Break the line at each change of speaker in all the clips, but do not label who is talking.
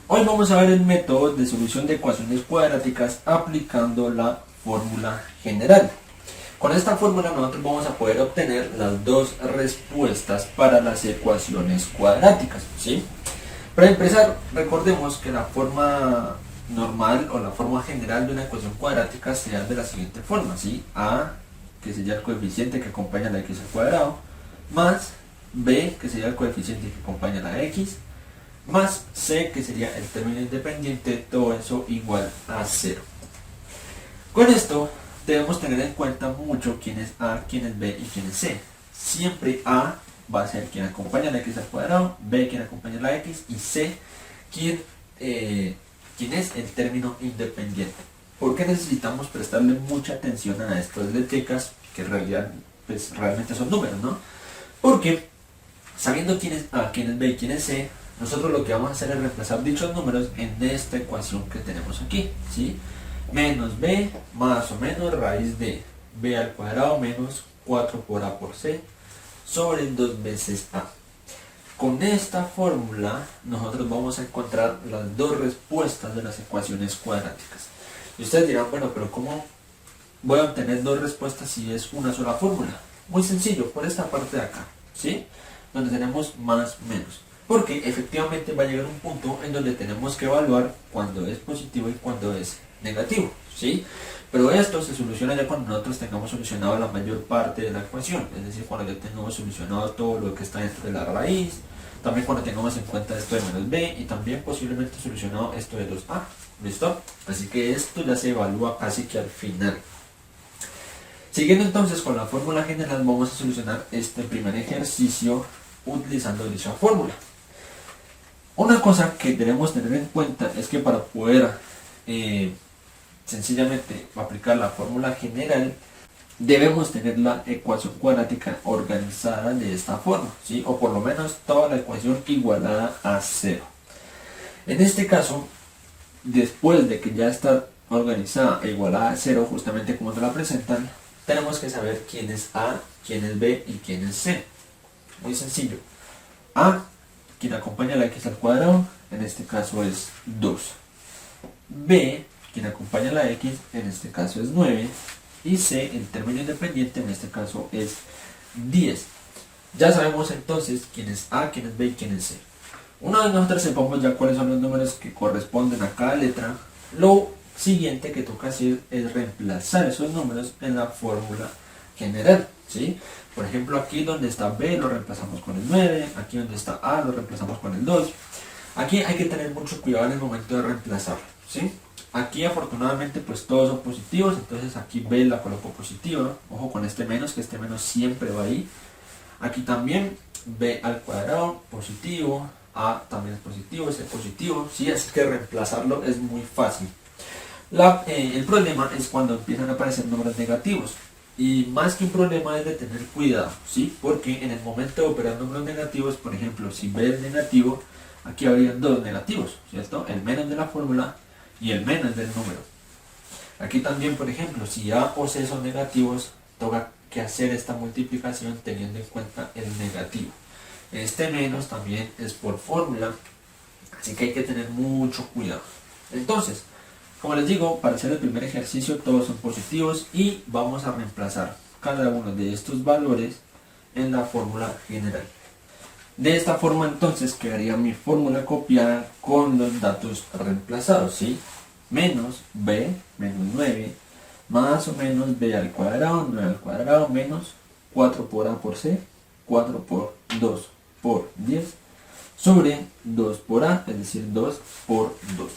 Hoy vamos a ver el método de solución de ecuaciones cuadráticas aplicando la fórmula general. Con esta fórmula nosotros vamos a poder obtener las dos respuestas para las ecuaciones cuadráticas, ¿sí? Para empezar, recordemos que la forma normal o la forma general de una ecuación cuadrática se da de la siguiente forma, ¿sí? A, que sería el coeficiente que acompaña a la x al cuadrado, más b, que sería el coeficiente que acompaña a la x, más c, que sería el término independiente, todo eso igual a 0. Con esto debemos tener en cuenta mucho quién es a, quién es b y quién es c. Siempre a va a ser quien acompaña a la x al cuadrado, b quien acompaña a la x y c quien es el término independiente. ¿Por qué necesitamos prestarle mucha atención a estas letricas que en realidad pues, realmente son números, ¿no? Porque sabiendo quién es a, quién es b y quién es c, nosotros lo que vamos a hacer es reemplazar dichos números en esta ecuación que tenemos aquí, ¿sí? Menos b más o menos raíz de b al cuadrado menos 4 por a por c sobre 2 veces a. Con esta fórmula nosotros vamos a encontrar las dos respuestas de las ecuaciones cuadráticas. Y ustedes dirán, bueno, pero ¿cómo voy a obtener dos respuestas si es una sola fórmula? Muy sencillo, por esta parte de acá, ¿sí? Donde tenemos más menos. Porque efectivamente va a llegar un punto en donde tenemos que evaluar cuando es positivo y cuando es negativo, ¿sí? Pero esto se soluciona ya cuando nosotros tengamos solucionado la mayor parte de la ecuación, es decir, cuando ya tengamos solucionado todo lo que está dentro de la raíz, también cuando tengamos en cuenta esto de menos b y también posiblemente solucionado esto de 2a, ¿listo? Así que esto ya se evalúa casi que al final. Siguiendo entonces con la fórmula general, vamos a solucionar este primer ejercicio utilizando dicha fórmula. Una cosa que debemos tener en cuenta es que para poder sencillamente aplicar la fórmula general debemos tener la ecuación cuadrática organizada de esta forma, ¿sí? O por lo menos toda la ecuación igualada a 0. En este caso, después de que ya está organizada e igualada a 0, justamente como nos la presentan, tenemos que saber quién es a, quién es b y quién es c. Muy sencillo. A, quien acompaña a la x al cuadrado, en este caso es 2. B, quien acompaña a la x, en este caso es 9. Y c, el término independiente, en este caso es 10. Ya sabemos entonces quién es a, quién es b y quién es c. Una vez nosotros sepamos ya cuáles son los números que corresponden a cada letra, lo siguiente que toca hacer es reemplazar esos números en la fórmula general, ¿sí? Por ejemplo, aquí donde está b lo reemplazamos con el 9, aquí donde está a lo reemplazamos con el 2. Aquí hay que tener mucho cuidado en el momento de reemplazar, ¿sí? Aquí afortunadamente pues todos son positivos, entonces aquí b la coloco positiva, ojo con este menos, que este menos siempre va ahí. Aquí también b al cuadrado positivo, a también es positivo, c positivo, ¿sí? Así que reemplazarlo es muy fácil. El problema es cuando empiezan a aparecer números negativos. Y más que un problema es de tener cuidado, ¿sí? Porque en el momento de operar números negativos, por ejemplo, si b es negativo, aquí habría dos negativos, ¿cierto? El menos de la fórmula y el menos del número. Aquí también, por ejemplo, si a o c son negativos, toca que hacer esta multiplicación teniendo en cuenta el negativo. Este menos también es por fórmula, así que hay que tener mucho cuidado. Entonces, como les digo, para hacer el primer ejercicio todos son positivos y vamos a reemplazar cada uno de estos valores en la fórmula general. De esta forma entonces quedaría mi fórmula copiada con los datos reemplazados, ¿sí? Menos b, menos 9, más o menos b al cuadrado, 9 al cuadrado, menos 4 por a por c, 4 por 2 por 10, sobre 2 por a, es decir, 2 por 2.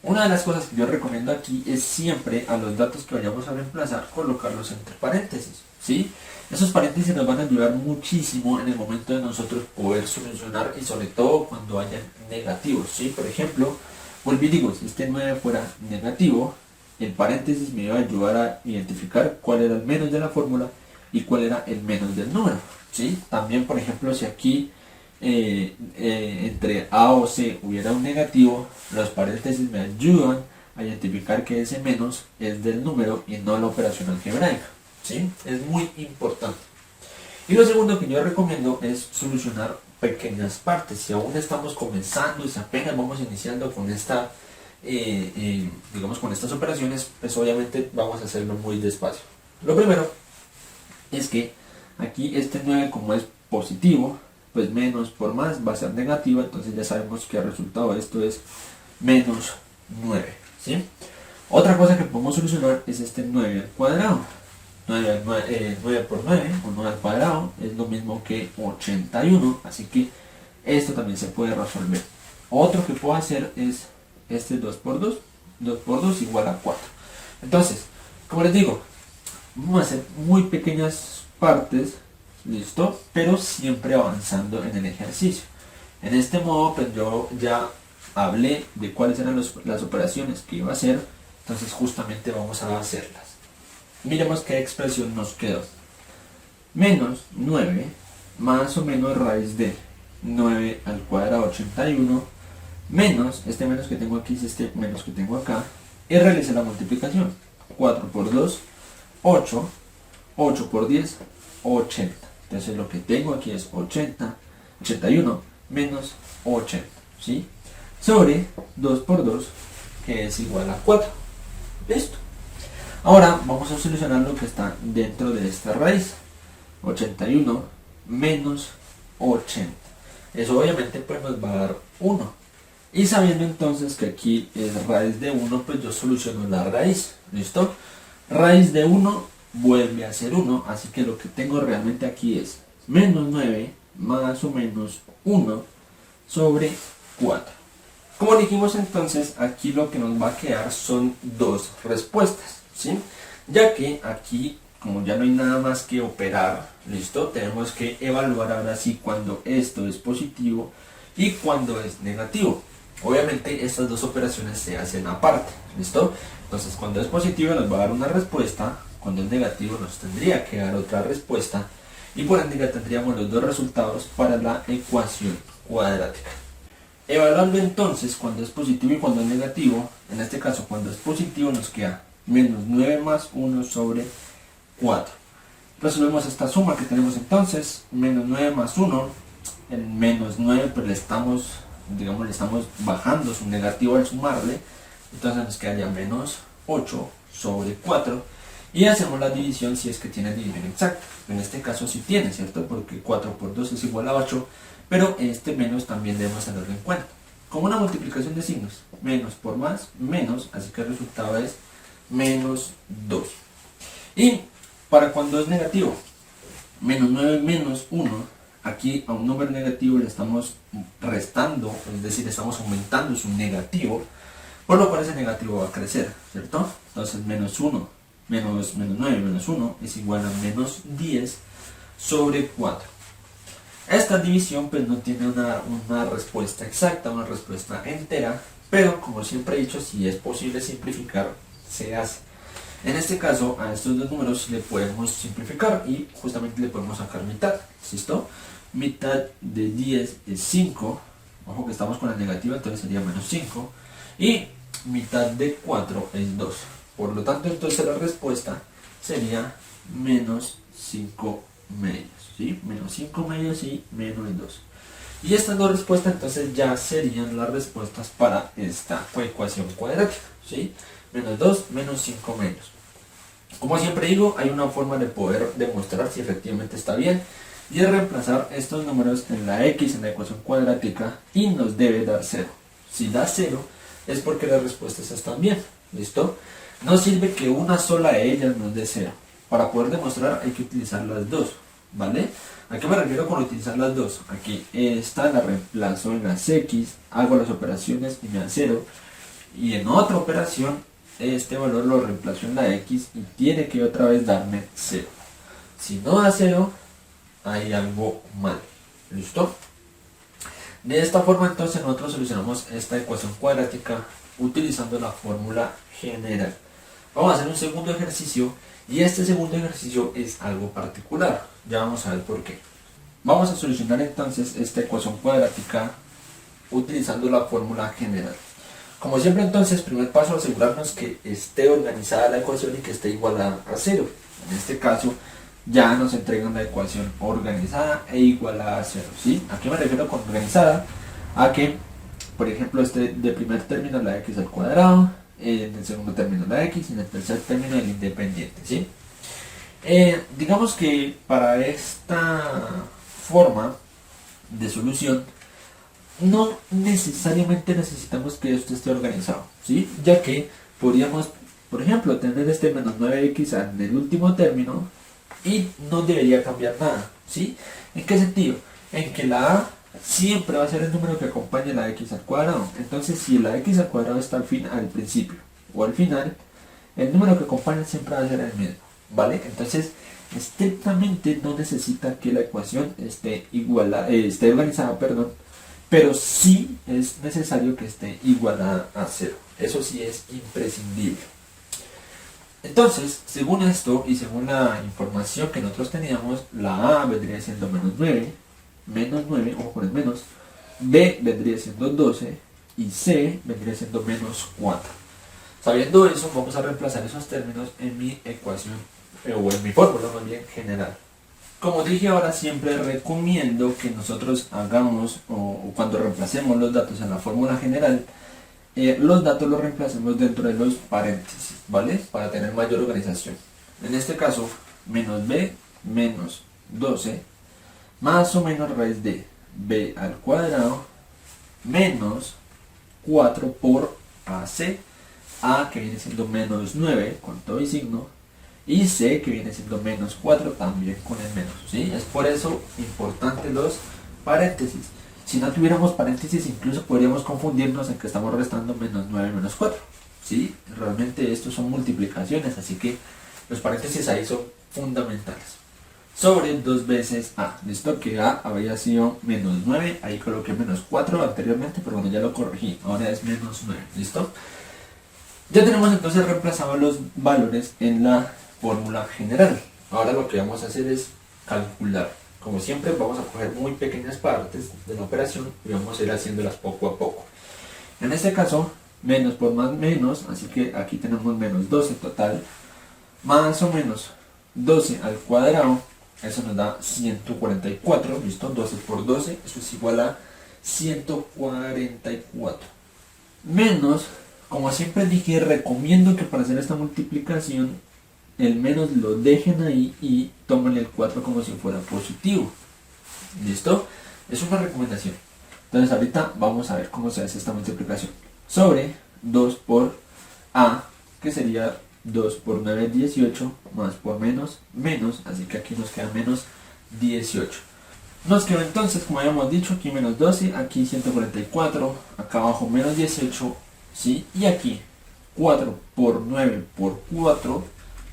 Una de las cosas que yo recomiendo aquí es siempre a los datos que vayamos a reemplazar colocarlos entre paréntesis, ¿sí? Esos paréntesis nos van a ayudar muchísimo en el momento de nosotros poder solucionar y sobre todo cuando hayan negativos, ¿sí? Por ejemplo, vuelvo y digo, si este 9 fuera negativo, el paréntesis me iba a ayudar a identificar cuál era el menos de la fórmula y cuál era el menos del número, ¿sí? También, por ejemplo, si aquí entre a o c hubiera un negativo, los paréntesis me ayudan a identificar que ese menos es del número y no la operación algebraica, ¿sí? Es muy importante. Y lo segundo que yo recomiendo es solucionar pequeñas partes. Si aún estamos comenzando, si apenas vamos iniciando con digamos con estas operaciones, pues obviamente vamos a hacerlo muy despacio. Lo primero es que aquí este 9, como es positivo, pues menos por más va a ser negativo, entonces ya sabemos que el resultado de esto es menos 9, ¿sí? Otra cosa que podemos solucionar es este 9 al cuadrado. 9 por 9, o 9 al cuadrado, es lo mismo que 81, así que esto también se puede resolver. Otro que puedo hacer es este 2 por 2, 2 por 2 igual a 4. Entonces, como les digo, vamos a hacer muy pequeñas partes, listo, pero siempre avanzando en el ejercicio. En este modo, pues yo ya hablé de cuáles eran las operaciones que iba a hacer, entonces justamente vamos a hacerlas. Miremos qué expresión nos quedó. Menos 9 más o menos raíz de 9 al cuadrado 81 menos, este menos que tengo aquí es este menos que tengo acá, y realicé la multiplicación. 4 por 2, 8, 8 por 10, 80. Entonces lo que tengo aquí es 81 menos 80, ¿sí? Sobre 2 por 2, que es igual a 4. Listo. Ahora vamos a solucionar lo que está dentro de esta raíz. 81 menos 80. Eso obviamente pues nos va a dar 1. Y sabiendo entonces que aquí es raíz de 1, pues yo soluciono la raíz. ¿Listo? Raíz de 1 vuelve a ser 1, así que lo que tengo realmente aquí es menos 9 más o menos 1 sobre 4. Como dijimos entonces, aquí lo que nos va a quedar son dos respuestas, ¿sí? Ya que aquí, como ya no hay nada más que operar, ¿listo? Tenemos que evaluar ahora sí cuando esto es positivo y cuando es negativo. Obviamente estas dos operaciones se hacen aparte, ¿listo? Entonces cuando es positivo nos va a dar una respuesta, cuando es negativo nos tendría que dar otra respuesta y por ende ya tendríamos los dos resultados para la ecuación cuadrática. Evaluando entonces cuando es positivo y cuando es negativo, en este caso cuando es positivo nos queda menos 9 más 1 sobre 4. Resolvemos esta suma que tenemos entonces, menos 9 más 1, el menos 9 pues le estamos bajando su negativo al sumarle, entonces nos quedaría menos 8 sobre 4 y hacemos la división si es que tiene división exacta. En este caso sí tiene, ¿cierto? Porque 4 por 2 es igual a 8, pero este menos también debemos tenerlo en cuenta. Como una multiplicación de signos, menos por más, menos, así que el resultado es menos 2. Y para cuando es negativo, menos 9 menos 1, aquí a un número negativo le estamos restando, es decir, estamos aumentando su negativo, por lo cual ese negativo va a crecer, ¿cierto? Entonces menos 1, menos 9 menos 1 es igual a menos 10 sobre 4. Esta división pues no tiene una respuesta exacta, una respuesta entera, pero como siempre he dicho, si es posible simplificar, se hace. En este caso, a estos dos números le podemos simplificar y justamente le podemos sacar mitad, ¿listo? Mitad de 10 es 5, ojo que estamos con la negativa, entonces sería menos 5, y mitad de 4 es 2. Por lo tanto, entonces la respuesta sería menos 5 medios, ¿sí? Menos 5 medios y menos 2. Y estas dos respuestas entonces ya serían las respuestas para esta ecuación cuadrática, ¿sí? Menos 2, menos 5 medios. Como siempre digo, hay una forma de poder demostrar si efectivamente está bien, y es reemplazar estos números en la x en la ecuación cuadrática y nos debe dar 0. Si da 0 es porque las respuestas están bien, ¿listo? No sirve que una sola de ellas nos dé 0. Para poder demostrar hay que utilizar las dos, ¿vale? ¿A qué me refiero con utilizar las dos? Aquí esta la reemplazo en las x, hago las operaciones y me da 0, y en otra operación este valor lo reemplazo en la x y tiene que otra vez darme 0. Si no da 0, hay algo mal. ¿Listo? De esta forma entonces nosotros solucionamos esta ecuación cuadrática utilizando la fórmula general. Vamos a hacer un segundo ejercicio y este segundo ejercicio es algo particular. Ya vamos a ver por qué. Vamos a solucionar entonces esta ecuación cuadrática utilizando la fórmula general. Como siempre entonces, primer paso, asegurarnos que esté organizada la ecuación y que esté igualada a 0. En este caso ya nos entregan la ecuación organizada e igualada a cero, ¿sí? ¿A qué me refiero con organizada? A que, por ejemplo, este de primer término la x al cuadrado, en el segundo término la x y en el tercer término el independiente, ¿sí? Digamos que para esta forma de solución no necesariamente necesitamos que esto esté organizado, ¿sí? Ya que podríamos, por ejemplo, tener este menos 9x en el último término y no debería cambiar nada, ¿sí? ¿En qué sentido? En que la a siempre va a ser el número que acompaña la x al cuadrado. Entonces, si la x al cuadrado está al principio o al final, el número que acompaña siempre va a ser el mismo, ¿vale? Entonces, estrictamente no necesita que la ecuación esté organizada, perdón, pero sí es necesario que esté igualada a cero. Eso sí es imprescindible. Entonces, según esto y según la información que nosotros teníamos, la A vendría siendo menos 9, ojo con el menos, B vendría siendo 12 y C vendría siendo menos 4. Sabiendo eso, vamos a reemplazar esos términos en mi ecuación, o en mi fórmula más bien general. Como dije ahora, siempre recomiendo que nosotros hagamos, o cuando reemplacemos los datos en la fórmula general, los datos los reemplacemos dentro de los paréntesis, ¿vale? Para tener mayor organización. En este caso, menos b menos 12 más o menos raíz de b al cuadrado menos 4 por ac, a que viene siendo menos 9 con todo y signo, y c que viene siendo menos 4 también con el menos, ¿sí? Es por eso importante los paréntesis. Si no tuviéramos paréntesis, incluso podríamos confundirnos en que estamos restando menos 9 menos 4, ¿sí? Realmente estos son multiplicaciones, así que los paréntesis ahí son fundamentales. Sobre 2 veces a, listo, que a había sido menos 9, ahí coloqué menos 4 anteriormente, pero bueno, ya lo corregí, ahora es menos 9, listo. Ya tenemos entonces reemplazados los valores en la fórmula general. Ahora lo que vamos a hacer es calcular. Como siempre, vamos a coger muy pequeñas partes de la operación y vamos a ir haciéndolas poco a poco. En este caso, menos por más menos, así que aquí tenemos menos 12 total, más o menos 12 al cuadrado, eso nos da 144, ¿listo? 12 por 12, eso es igual a 144. Menos, como siempre dije, recomiendo que para hacer esta multiplicación el menos lo dejen ahí y tomen el 4 como si fuera positivo. ¿Listo? Es una recomendación. Entonces ahorita vamos a ver cómo se hace esta multiplicación. Sobre 2 por a, que sería 2 por 9 es 18, más por menos, menos, así que aquí nos queda menos 18. Nos quedó entonces, como habíamos dicho, aquí menos 12, aquí 144, acá abajo menos 18, ¿sí? Y aquí 4 por 9 por 4,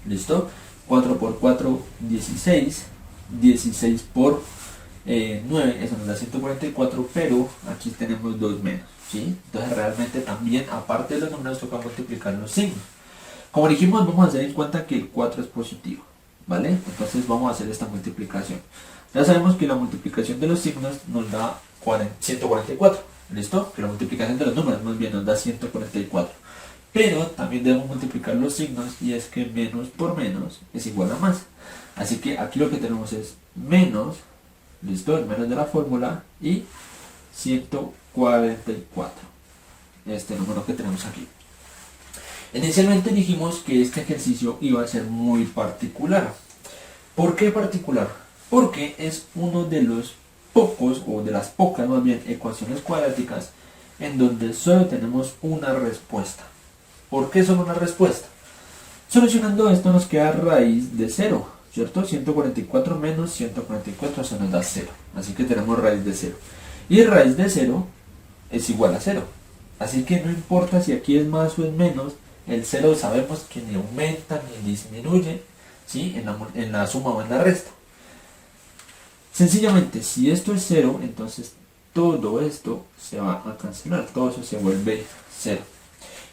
¿listo? 4 por 4, 16. 16 por 9, eso nos da 144, pero aquí tenemos 2 menos, ¿sí? Entonces realmente también, aparte de los números, toca multiplicar los signos. Como dijimos, vamos a hacer en cuenta que el 4 es positivo, ¿vale? Entonces vamos a hacer esta multiplicación. Ya sabemos que la multiplicación de los signos nos da 144, ¿listo? Que la multiplicación de los números más bien nos da 144. Pero también debemos multiplicar los signos, y es que menos por menos es igual a más. Así que aquí lo que tenemos es menos, listo, el menos de la fórmula, y 144, este número que tenemos aquí. Inicialmente dijimos que este ejercicio iba a ser muy particular. ¿Por qué particular? Porque es uno de los pocos, o de las pocas más bien, ecuaciones cuadráticas en donde solo tenemos una respuesta. ¿Por qué solo una respuesta? Solucionando esto nos queda raíz de 0, ¿cierto? 144 menos 144 se nos da 0. Así que tenemos raíz de 0. Y raíz de 0 es igual a 0. Así que no importa si aquí es más o es menos, el 0 sabemos que ni aumenta ni disminuye, ¿sí? en la suma o en la resta. Sencillamente, si esto es 0, entonces todo esto se va a cancelar, todo eso se vuelve 0.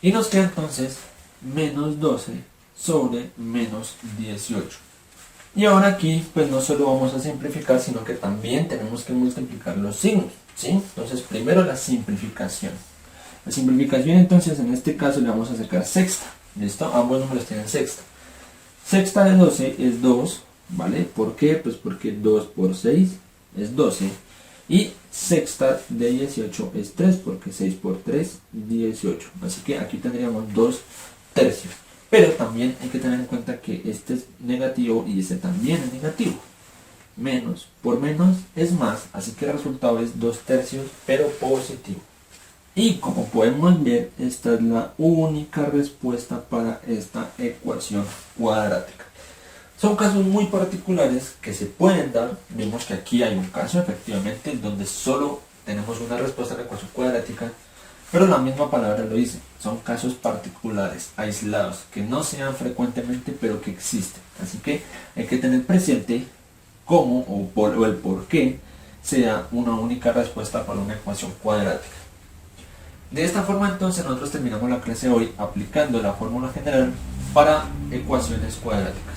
Y nos queda entonces menos 12 sobre menos 18. Y ahora aquí, pues no solo vamos a simplificar, sino que también tenemos que multiplicar los signos, ¿sí? Entonces primero la simplificación. La simplificación entonces en este caso le vamos a sacar sexta, ¿listo? Ambos números tienen sexta. Sexta de 12 es 2 ¿vale? ¿Por qué? Pues porque 2 por 6 es 12 y sexta de 18 es 3 porque 6 por 3 18, así que aquí tendríamos 2 tercios. Pero también hay que tener en cuenta que este es negativo y este también es negativo. Menos por menos es más, así que el resultado es 2 tercios pero positivo. Y como podemos ver, esta es la única respuesta para esta ecuación cuadrática. Son casos muy particulares que se pueden dar. Vemos que aquí hay un caso efectivamente donde solo tenemos una respuesta a la ecuación cuadrática, pero la misma palabra lo dice. Son casos particulares, aislados, que no se dan frecuentemente pero que existen. Así que hay que tener presente cómo o el por qué sea una única respuesta para una ecuación cuadrática. De esta forma entonces nosotros terminamos la clase de hoy aplicando la fórmula general para ecuaciones cuadráticas.